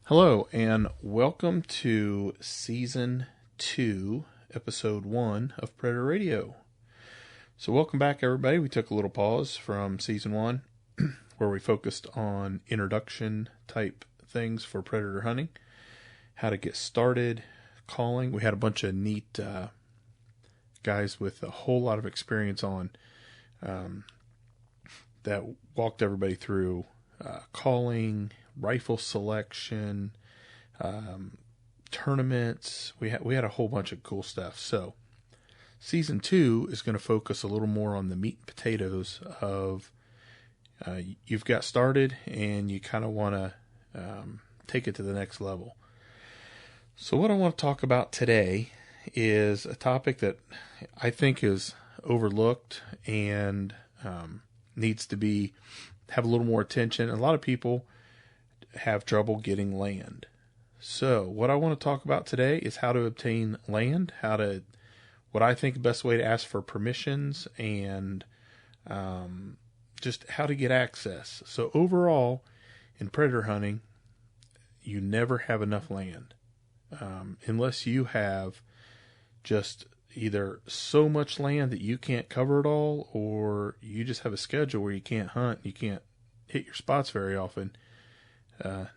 Hello, and welcome to Season 2, Episode 1 of Predator Radio. So welcome back, everybody. We took a little pause from Season 1, where we focused on introduction type things for predator hunting, how to get started, calling. We had a bunch of neat guys with a whole lot of experience on that walked everybody through calling, rifle selection, tournaments. We had a whole bunch of cool stuff. So Season 2 is going to focus a little more on the meat and potatoes of you've got started and you kind of want to take it to the next level. So what I want to talk about today is a topic that I think is overlooked and needs to have a little more attention. A lot of people have trouble getting land. So what I want to talk about today is how to obtain land, what I think the best way to ask for permissions, and just how to get access. So overall, in predator hunting, you never have enough land unless you have just either so much land that you can't cover it all, or you just have a schedule where you can't hunt, you can't hit your spots very often.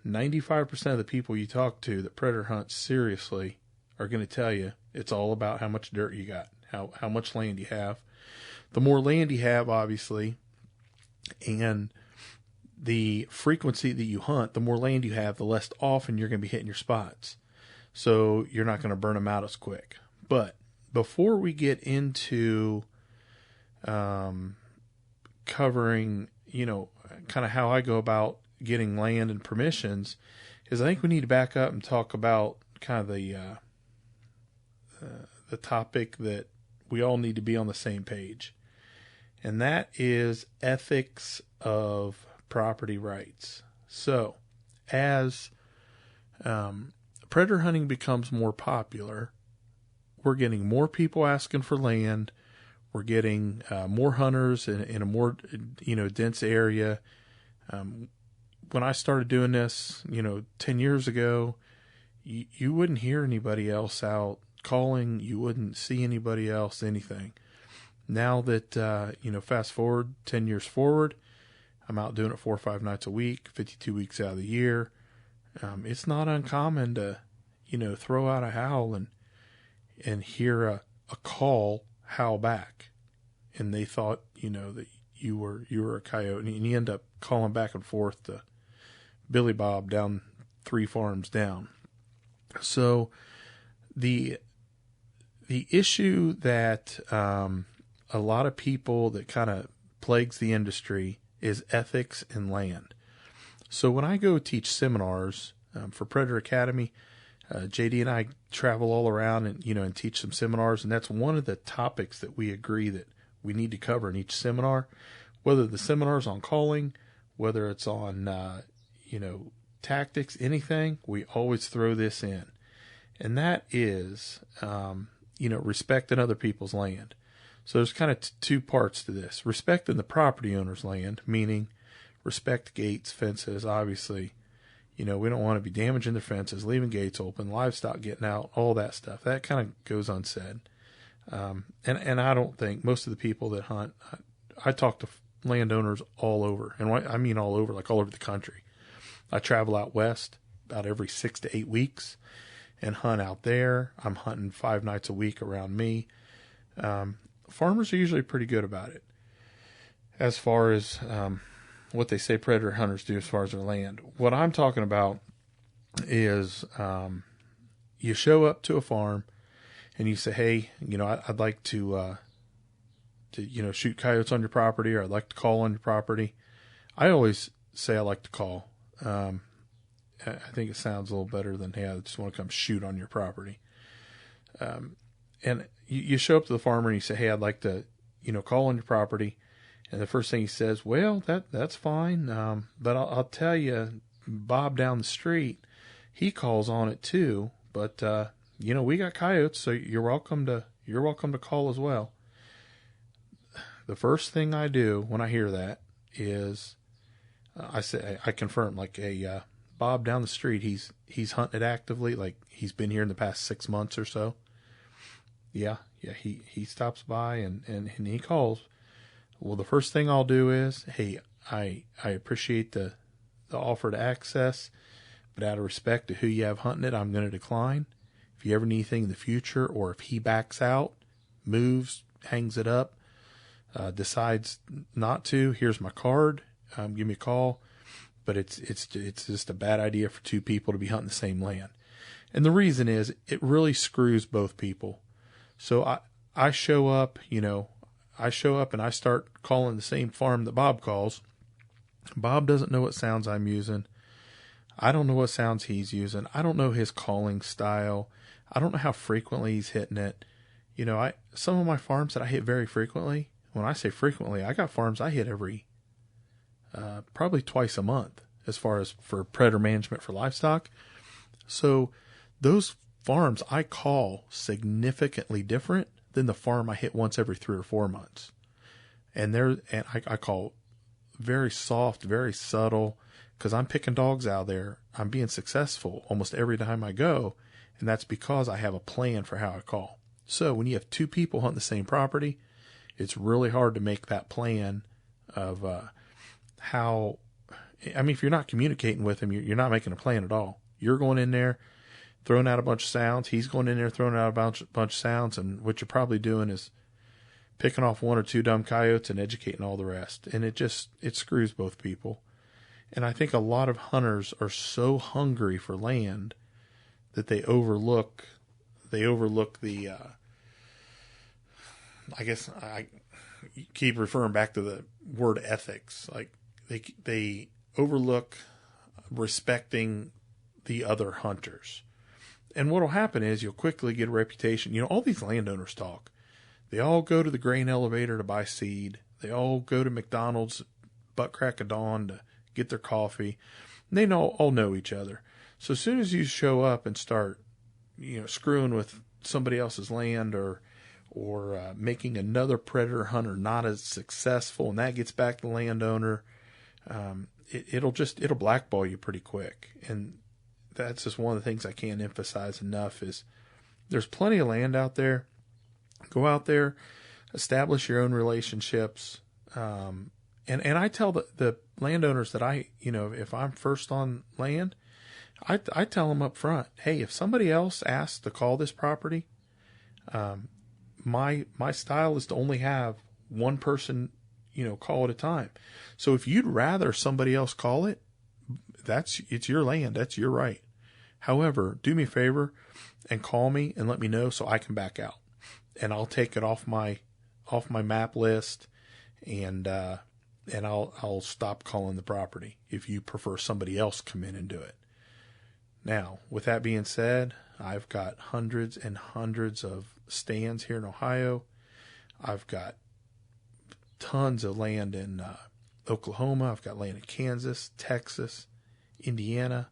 95% of the people you talk to that predator hunt seriously are going to tell you it's all about how much dirt you got, how much land you have. The more land you have, obviously, and the frequency that you hunt, the more land you have, the less often you're going to be hitting your spots. So you're not going to burn them out as quick. But before we get into covering, kind of how I go about getting land and permissions, is I think we need to back up and talk about kind of the topic that we all need to be on the same page. And that is ethics of property rights. So as predator hunting becomes more popular, we're getting more people asking for land. We're getting more hunters in a more dense area. When I started doing this, 10 years ago, you wouldn't hear anybody else out calling. You wouldn't see anybody else, anything. Now that, fast forward 10 years forward, I'm out doing it 4 or 5 nights a week, 52 weeks out of the year. It's not uncommon to, throw out a howl and hear a call howl back. And they thought, that you were a coyote, and you end up calling back and forth to Billy Bob down 3 farms down. So the issue that a lot of people that kind of plagues the industry is ethics and land. So when I go teach seminars for Predator Academy, JD and I travel all around and teach some seminars, and that's one of the topics that we agree that we need to cover in each seminar, whether the seminar's on calling, whether it's on tactics, anything, we always throw this in. And that is, respecting other people's land. So there's kind of two parts to this. Respecting the property owner's land, meaning respect gates, fences, obviously. We don't want to be damaging their fences, leaving gates open, livestock getting out, all that stuff. That kind of goes unsaid. And I don't think most of the people that hunt, I talk to landowners all over, and I mean all over, like all over the country. I travel out west about every 6 to 8 weeks and hunt out there. I'm hunting 5 nights a week around me. Farmers are usually pretty good about it as far as what they say predator hunters do as far as their land. What I'm talking about is you show up to a farm and you say, hey, I'd like to shoot coyotes on your property, or I'd like to call on your property. I always say I like to call. I think it sounds a little better than, hey, I just want to come shoot on your property. And you show up to the farmer and you say, hey, I'd like to, call on your property. And the first thing he says, well, that's fine. But I'll tell you, Bob down the street, he calls on it too. But, we got coyotes, so you're welcome to call as well. The first thing I do when I hear that is I confirm, like, hey, Bob down the street. He's hunting it actively. Like, he's been here in the past 6 months or so. Yeah. He stops by and he calls. Well, the first thing I'll do is, hey, I appreciate the offer to access, but out of respect to who you have hunting it, I'm going to decline. If you ever need anything in the future, or if he backs out, moves, hangs it up, decides not to, here's my card. Give me a call. But it's just a bad idea for two people to be hunting the same land. And the reason is, it really screws both people. So I show up, and I start calling the same farm that Bob calls. Bob doesn't know what sounds I'm using. I don't know what sounds he's using. I don't know his calling style. I don't know how frequently he's hitting it. Some of my farms that I hit very frequently, when I say frequently, I got farms I hit every, probably twice a month as far as for predator management for livestock. So those farms I call significantly different than the farm I hit once every 3 or 4 months. And I call very soft, very subtle, because I'm picking dogs out there. I'm being successful almost every time I go, and that's because I have a plan for how I call. So when you have two people hunting the same property, it's really hard to make that plan of how. I mean, if you're not communicating with him, you're not making a plan at all. You're going in there, throwing out a bunch of sounds. He's going in there, throwing out a bunch of sounds, and what you're probably doing is picking off 1 or 2 dumb coyotes and educating all the rest. And it screws both people. And I think a lot of hunters are so hungry for land that they overlook the, I guess I keep referring back to the word ethics. Like, they overlook respecting the other hunters. And what'll happen is you'll quickly get a reputation. All these landowners talk. They all go to the grain elevator to buy seed. They all go to McDonald's butt crack of dawn to get their coffee. And they all know each other. So as soon as you show up and start, screwing with somebody else's land or making another predator hunter not as successful, and that gets back to the landowner, it'll blackball you pretty quick. And that's just one of the things I can't emphasize enough is there's plenty of land out there. Go out there, establish your own relationships. And I tell the landowners that if I'm first on land, I tell them up front, hey, if somebody else asks to call this property, my style is to only have one person, call at a time. So if you'd rather somebody else call it, it's your land. That's your right. However, do me a favor and call me and let me know so I can back out, and I'll take it off my map list, and I'll stop calling the property if you prefer somebody else come in and do it. Now, with that being said, I've got hundreds and hundreds of stands here in Ohio. I've got tons of land in Oklahoma. I've got land in Kansas, Texas, Indiana,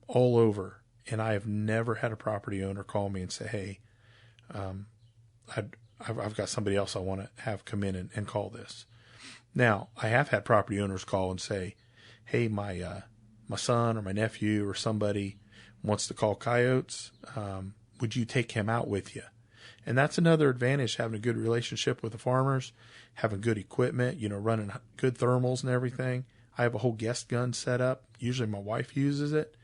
all over. And I have never had a property owner call me and say, hey, I've got somebody else I want to have come in and call this. Now, I have had property owners call and say, hey, my son or my nephew or somebody wants to call coyotes. Would you take him out with you? And that's another advantage, having a good relationship with the farmers, having good equipment, running good thermals and everything. I have a whole guest gun set up. Usually my wife uses it.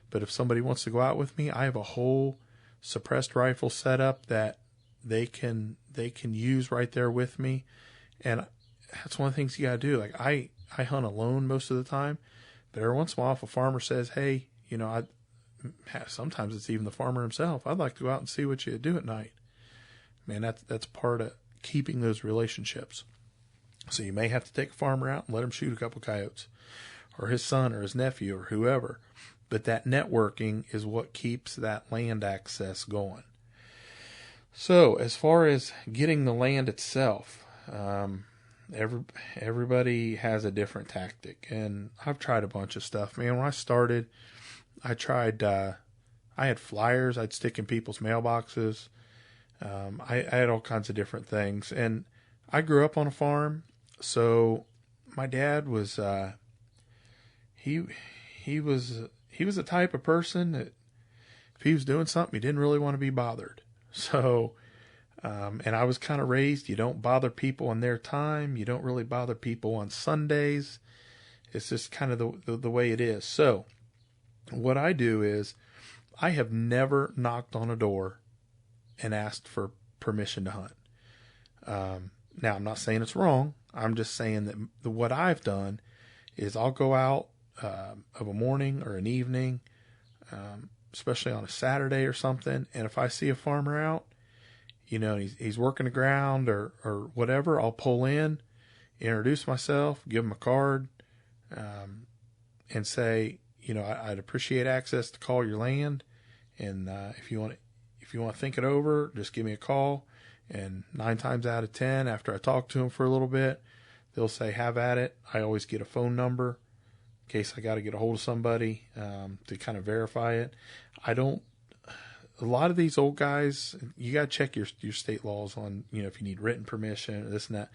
But if somebody wants to go out with me, I have a whole suppressed rifle set up that they can use right there with me. And that's one of the things you got to do. Like, I hunt alone most of the time. But every once in a while, if a farmer says, hey, sometimes it's even the farmer himself, I'd like to go out and see what you do at night. Man, that's part of keeping those relationships. So you may have to take a farmer out and let him shoot a couple coyotes, or his son or his nephew or whoever. But that networking is what keeps that land access going. So as far as getting the land itself, everybody has a different tactic, and I've tried a bunch of stuff. Man, when I started, I had flyers I'd stick in people's mailboxes. I had all kinds of different things, and I grew up on a farm. So my dad was, he he was the type of person that if he was doing something, he didn't really want to be bothered. So, and I was kind of raised, you don't bother people on their time. You don't really bother people on Sundays. It's just kind of the way it is. So what I do is I have never knocked on a door and asked for permission to hunt. Now, I'm not saying it's wrong. I'm just saying that what I've done is I'll go out of a morning or an evening, especially on a Saturday or something, and if I see a farmer out, he's working the ground or whatever, I'll pull in, introduce myself, give him a card, and say, I'd appreciate access to call your land, and if you want to think it over, just give me a call. And 9 times out of 10, after I talk to them for a little bit, they'll say, have at it. I always get a phone number in case I got to get a hold of somebody to kind of verify it. A lot of these old guys, you got to check your state laws on, if you need written permission, or this and that.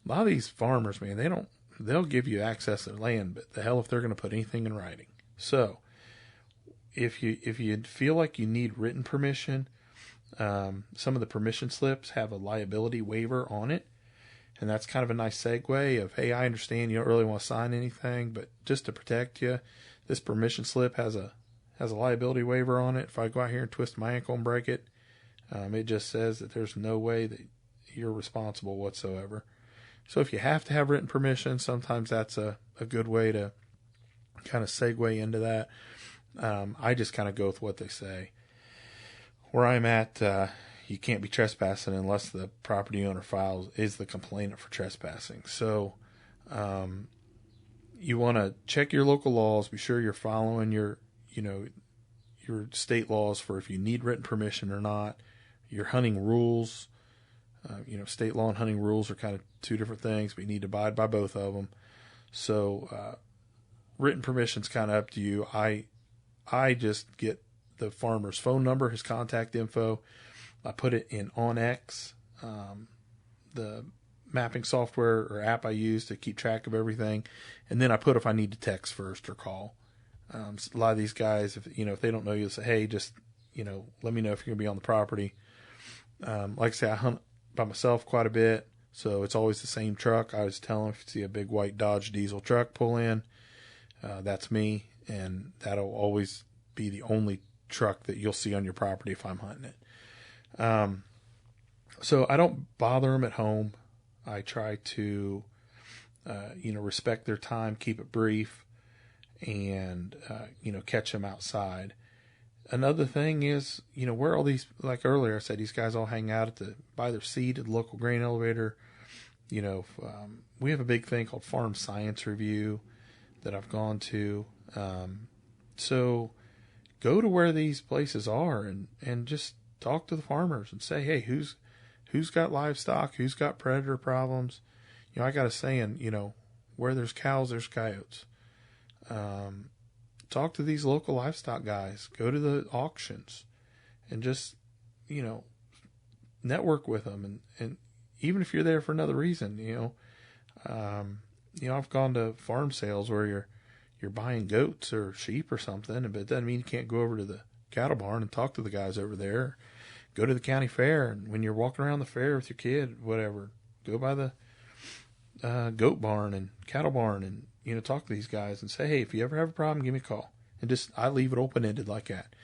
A lot of these farmers, man, they'll give you access to their land, but the hell if they're going to put anything in writing. So if you feel like you need written permission, some of the permission slips have a liability waiver on it. And that's kind of a nice segue of, hey, I understand you don't really want to sign anything, but just to protect you, this permission slip has a liability waiver on it. If I go out here and twist my ankle and break it, it just says that there's no way that you're responsible whatsoever. So if you have to have written permission, sometimes that's a good way to kind of segue into that. I just kind of go with what they say. Where I'm at, you can't be trespassing unless the property owner is the complainant for trespassing. So you want to check your local laws, be sure you're following your state laws for if you need written permission or not, your hunting rules. State law and hunting rules are kind of two different things, but you need to abide by both of them. So written permission's kind of up to you. I just get the farmer's phone number, his contact info. I put it in OnX, the mapping software or app I use to keep track of everything. And then I put if I need to text first or call. A lot of these guys, if they don't know you, say, hey, just, let me know if you're going to be on the property. Like I say, I hunt by myself quite a bit, so it's always the same truck. I was telling them, if you see a big white Dodge diesel truck pull in, that's me, and that'll always be the only truck that you'll see on your property if I'm hunting it. So I don't bother them at home. I try to, respect their time, keep it brief, and, catch them outside. Another thing is, where all these, like earlier I said, these guys all hang out by their seat at the local grain elevator. We have a big thing called Farm Science Review that I've gone to. So go to where these places are and just talk to the farmers and say, hey, who's got livestock? Who's got predator problems? I got a saying, where there's cows, there's coyotes. Talk to these local livestock guys. Go to the auctions and just, network with them. And even if you're there for another reason, I've gone to farm sales where you're buying goats or sheep or something, but it doesn't mean you can't go over to the cattle barn and talk to the guys over there. Go to the county fair, and when you're walking around the fair with your kid, whatever, go by the goat barn and cattle barn and, talk to these guys and say, hey, if you ever have a problem, give me a call. And I leave it open-ended like that.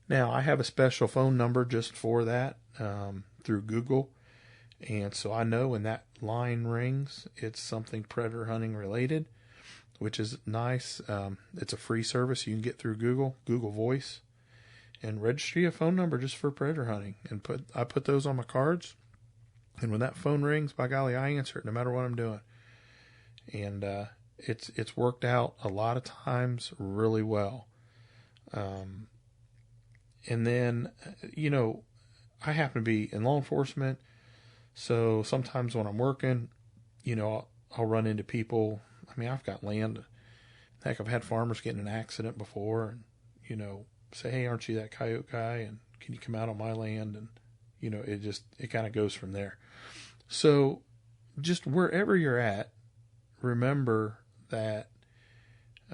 Now, I have a special phone number just for that through Google. And so I know when that line rings, it's something predator hunting related, which is nice. It's a free service you can get through Google Voice, and register a phone number just for predator hunting. And I put those on my cards. And when that phone rings, by golly, I answer it no matter what I'm doing. And it's worked out a lot of times really well. And then, I happen to be in law enforcement. So sometimes when I'm working, I'll run into people. I've got land. Heck, I've had farmers get in an accident before and, say, hey, aren't you that coyote guy? And can you come out on my land? And, it kind of goes from there. So just wherever you're at, remember that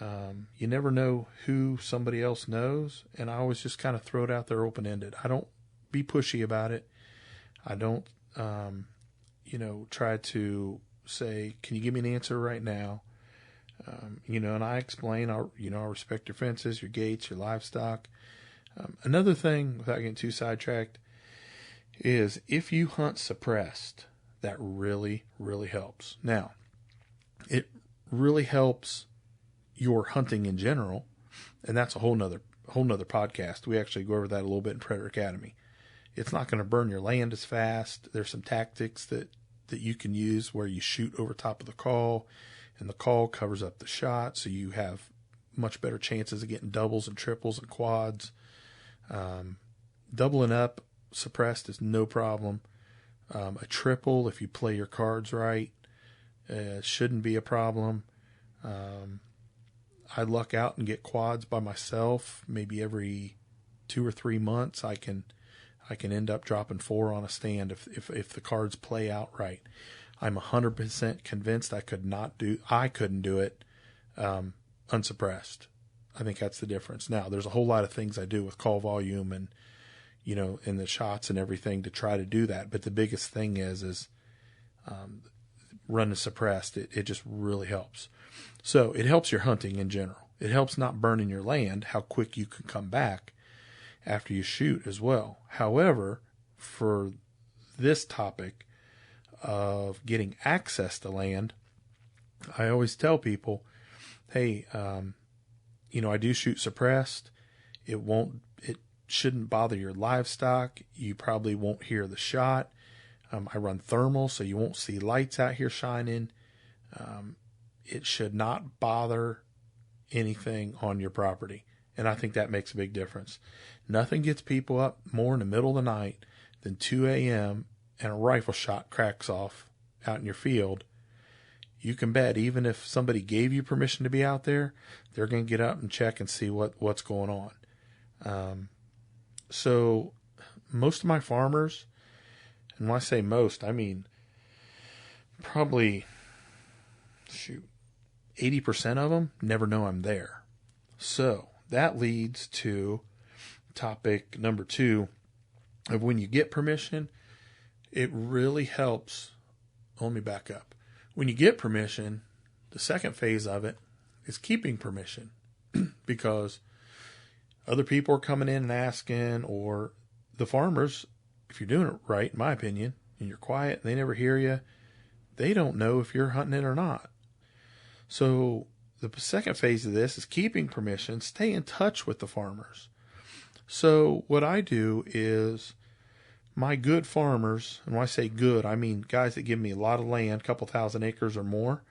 You never know who somebody else knows, and I always just kind of throw it out there open-ended. I don't be pushy about it. I don't, try to say, can you give me an answer right now? And I explain, I respect your fences, your gates, your livestock. Another thing, without getting too sidetracked, is if you hunt suppressed, that really, really helps. Now, it really helps your hunting in general, and that's a whole nother podcast. We actually go over that a little bit in Predator Academy. It's not going to burn your land as fast. There's some tactics that you can use where you shoot over top of the call, and the call covers up the shot, so you have much better chances of getting doubles and triples and quads. Doubling up suppressed is no problem. A triple, if you play your cards right, shouldn't be a problem. I luck out and get quads by myself. Maybe every 2 or 3 months, I can end up dropping 4 on a stand if the cards play out right. I'm 100% convinced I couldn't do it unsuppressed. I think that's the difference. Now, there's a whole lot of things I do with call volume and in the shots and everything to try to do that. But the biggest thing is running suppressed. It just really helps. So it helps your hunting in general. It helps not burning your land, how quick you can come back after you shoot as well. However, for this topic of getting access to land, I always tell people, hey, I do shoot suppressed. It shouldn't bother your livestock. You probably won't hear the shot. I run thermal, so you won't see lights out here shining. It should not bother anything on your property. And I think that makes a big difference. Nothing gets people up more in the middle of the night than 2 a.m. and a rifle shot cracks off out in your field. You can bet, even if somebody gave you permission to be out there, they're going to get up and check and see what's going on. So most of my farmers, and when I say most, I mean probably 80% of them never know I'm there. So that leads to topic number 2 of when you get permission, it really helps. Let me back up. When you get permission, the second phase of it is keeping permission because other people are coming in and asking, or the farmers, if you're doing it right, in my opinion, and you're quiet and they never hear you, they don't know if you're hunting it or not. So the second phase of this is keeping permission. Stay in touch with the farmers. So what I do is my good farmers, and when I say good, I mean guys that give me a lot of land, a couple thousand acres or more,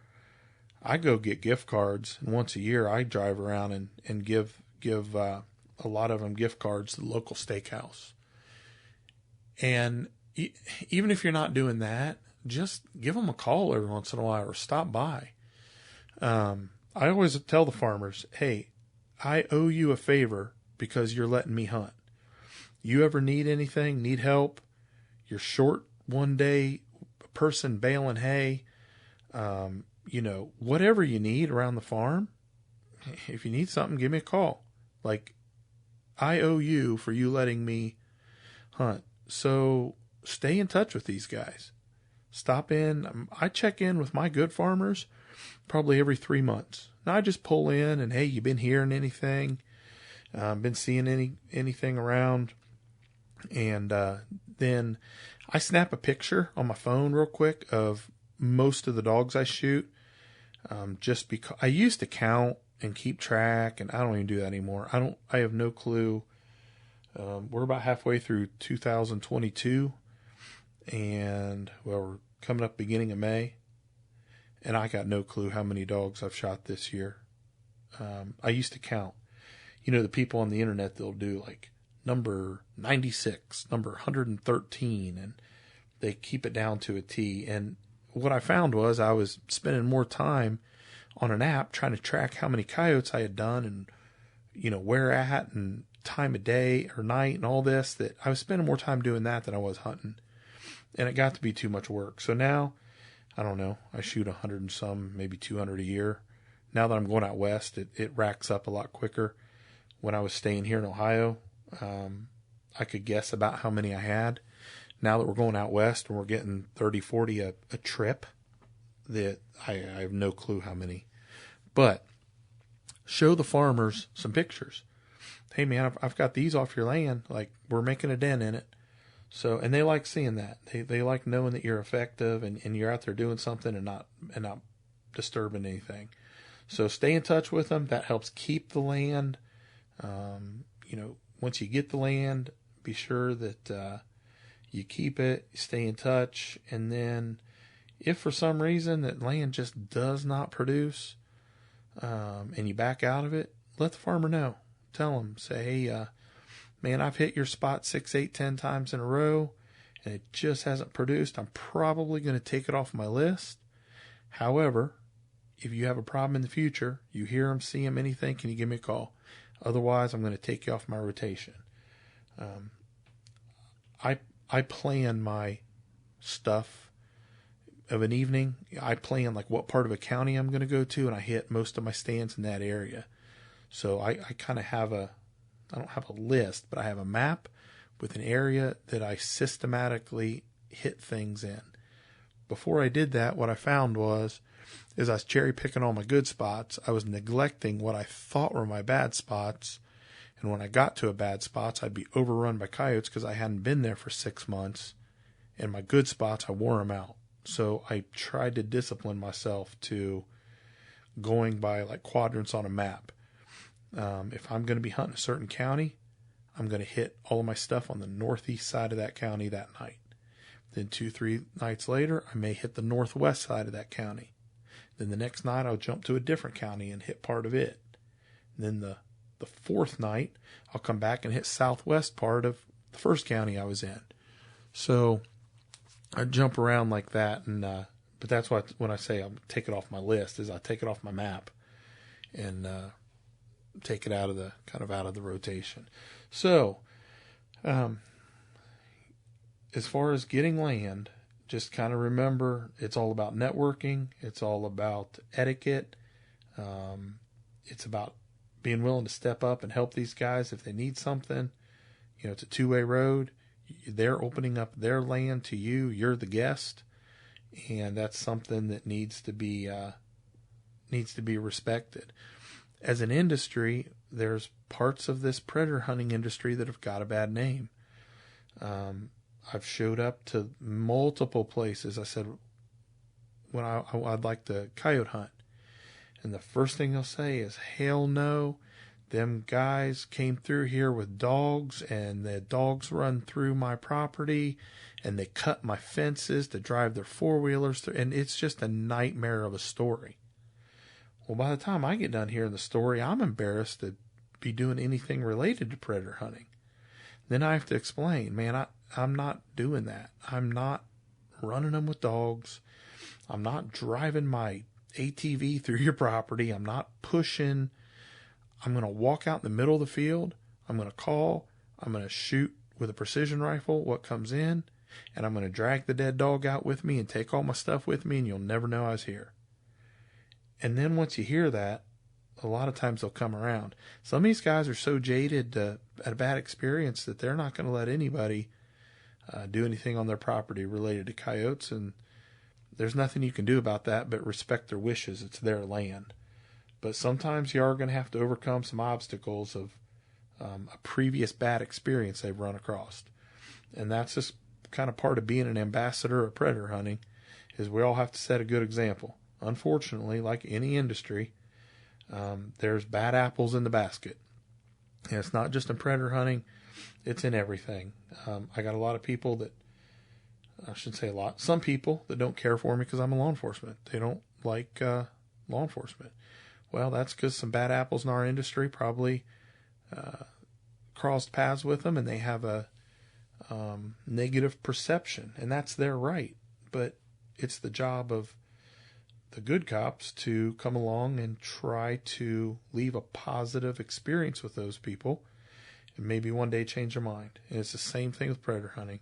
I go get gift cards, and once a year I drive around and give a lot of them gift cards to the local steakhouse. And even if you're not doing that, just give them a call every once in a while or stop by. I always tell the farmers, hey, I owe you a favor because you're letting me hunt. You ever need anything, need help, you're short one day, a person baling hay, whatever you need around the farm, if you need something, give me a call. Like, I owe you for you letting me hunt. So stay in touch with these guys. Stop in. I check in with my good farmers probably every 3 months. Now I just pull in and, hey, you been hearing anything? Been seeing anything around? And then I snap a picture on my phone real quick of most of the dogs I shoot. Just because I used to count and keep track, and I don't even do that anymore. I have no clue. We're about halfway through 2022, and we're coming up beginning of May, and I got no clue how many dogs I've shot this year. I used to count. The people on the internet, they'll do like number 96, number 113, and they keep it down to a T. And what I found was I was spending more time on an app trying to track how many coyotes I had done and, where at and time of day or night and all this, that I was spending more time doing that than I was hunting. And it got to be too much work. So now, I don't know, I shoot 100 and some, maybe 200 a year. now that I'm going out west, it racks up a lot quicker. When I was staying here in Ohio, I could guess about how many I had. Now that we're going out west and we're getting 30, 40 a trip, that I have no clue how many. But show the farmers some pictures. Hey man, I've got these off your land. Like, we're making a den in it. So, and they like seeing that. They like knowing that you're effective and you're out there doing something and not disturbing anything. So stay in touch with them. That helps keep the land. Once you get the land, be sure that you keep it, stay in touch, and then if for some reason that land just does not produce, and you back out of it, let the farmer know. Tell him, say, hey, man, I've hit your spot 6, 8, 10 times in a row, and it just hasn't produced. I'm probably going to take it off my list. However, if you have a problem in the future, you hear them, see them, anything, can you give me a call? Otherwise, I'm going to take you off my rotation. I plan my stuff of an evening. I plan like what part of a county I'm going to go to, and I hit most of my stands in that area. So I kind of have I don't have a list, but I have a map with an area that I systematically hit things in. Before I did that, what I found was I was cherry picking all my good spots. I was neglecting what I thought were my bad spots. And when I got to a bad spots, I'd be overrun by coyotes because I hadn't been there for 6 months. And my good spots, I wore them out. So I tried to discipline myself to going by like quadrants on a map. If I'm going to be hunting a certain county, I'm going to hit all of my stuff on the northeast side of that county that night. Then 2-3 nights later, I may hit the northwest side of that county. Then the next night, I'll jump to a different county and hit part of it. And then the fourth night, I'll come back and hit southwest part of the first county I was in. So I jump around like that, and but that's what when I say I'll take it off my list, is I take it off my map and take it out of the rotation. So as far as getting land, just kind of remember it's all about networking. It's all about etiquette. It's about being willing to step up and help these guys if they need something. It's a two-way road. They're opening up their land to you. You're the guest, and that's something that needs to be respected. As an industry, there's parts of this predator hunting industry that have got a bad name. I've showed up to multiple places. I said, when I'd like to coyote hunt. And the first thing they'll say is, hell no. Them guys came through here with dogs, and the dogs run through my property, and they cut my fences to drive their four-wheelers through. And it's just a nightmare of a story. Well, by the time I get done hearing the story, I'm embarrassed to be doing anything related to predator hunting. Then I have to explain, man, I'm not doing that. I'm not running them with dogs. I'm not driving my ATV through your property. I'm not pushing. I'm going to walk out in the middle of the field. I'm going to call. I'm going to shoot with a precision rifle what comes in, and I'm going to drag the dead dog out with me and take all my stuff with me, and you'll never know I was here. And then once you hear that, a lot of times they'll come around. Some of these guys are so jaded at a bad experience that they're not going to let anybody do anything on their property related to coyotes, and there's nothing you can do about that but respect their wishes. It's their land. But sometimes you are going to have to overcome some obstacles of a previous bad experience they've run across. And that's just kind of part of being an ambassador of predator hunting, is we all have to set a good example. Unfortunately, like any industry, there's bad apples in the basket. And it's not just in predator hunting, it's in everything. I got a lot of people that, I should say a lot, some people that don't care for me because I'm a law enforcement. They don't like law enforcement. Well, that's because some bad apples in our industry probably crossed paths with them, and they have a negative perception, and that's their right. But it's the job of the good cops to come along and try to leave a positive experience with those people and maybe one day change their mind. And it's the same thing with predator hunting.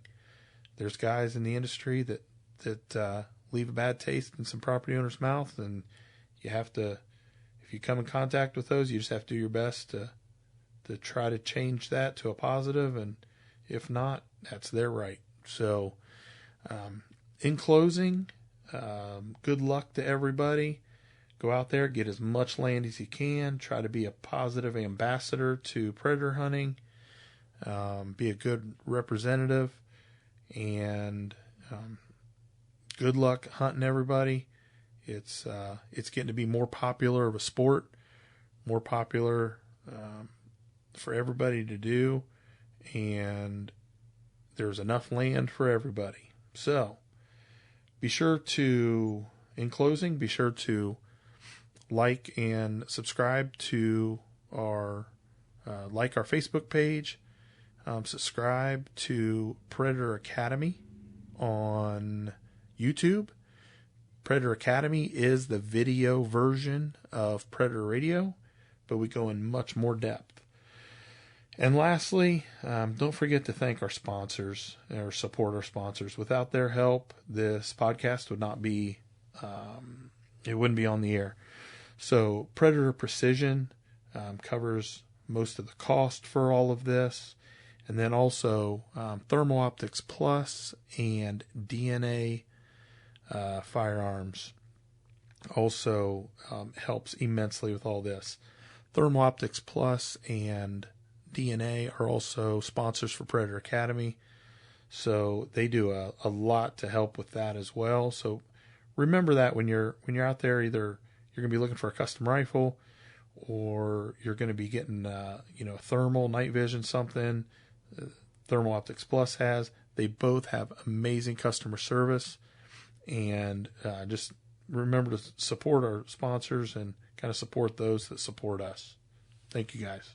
There's guys in the industry that leave a bad taste in some property owner's mouth, and you have to, if you come in contact with those, you just have to do your best to try to change that to a positive, and if not, that's their right. So, in closing, good luck to everybody. Go out there, get as much land as you can. Try to be a positive ambassador to predator hunting. Be a good representative, and good luck hunting, everybody. It's getting to be more popular of a sport, more popular for everybody to do, and there's enough land for everybody. So, be sure to, in closing, be sure to like and subscribe to our Facebook page. Subscribe to Predator Academy on YouTube. Predator Academy is the video version of Predator Radio, but we go in much more depth. And lastly, don't forget to thank our sponsors, or support our sponsors. Without their help, this podcast would not be, it wouldn't be on the air. So Predator Precision covers most of the cost for all of this. And then also Thermal Optics Plus and DNA Firearms also helps immensely with all this. Thermal Optics Plus and DNA are also sponsors for Predator Academy. So they do a lot to help with that as well. So remember that when you're out there, either you're going to be looking for a custom rifle, or you're going to be getting thermal, night vision, something Thermal Optics Plus has. They both have amazing customer service, and just remember to support our sponsors and kind of support those that support us. Thank you, guys.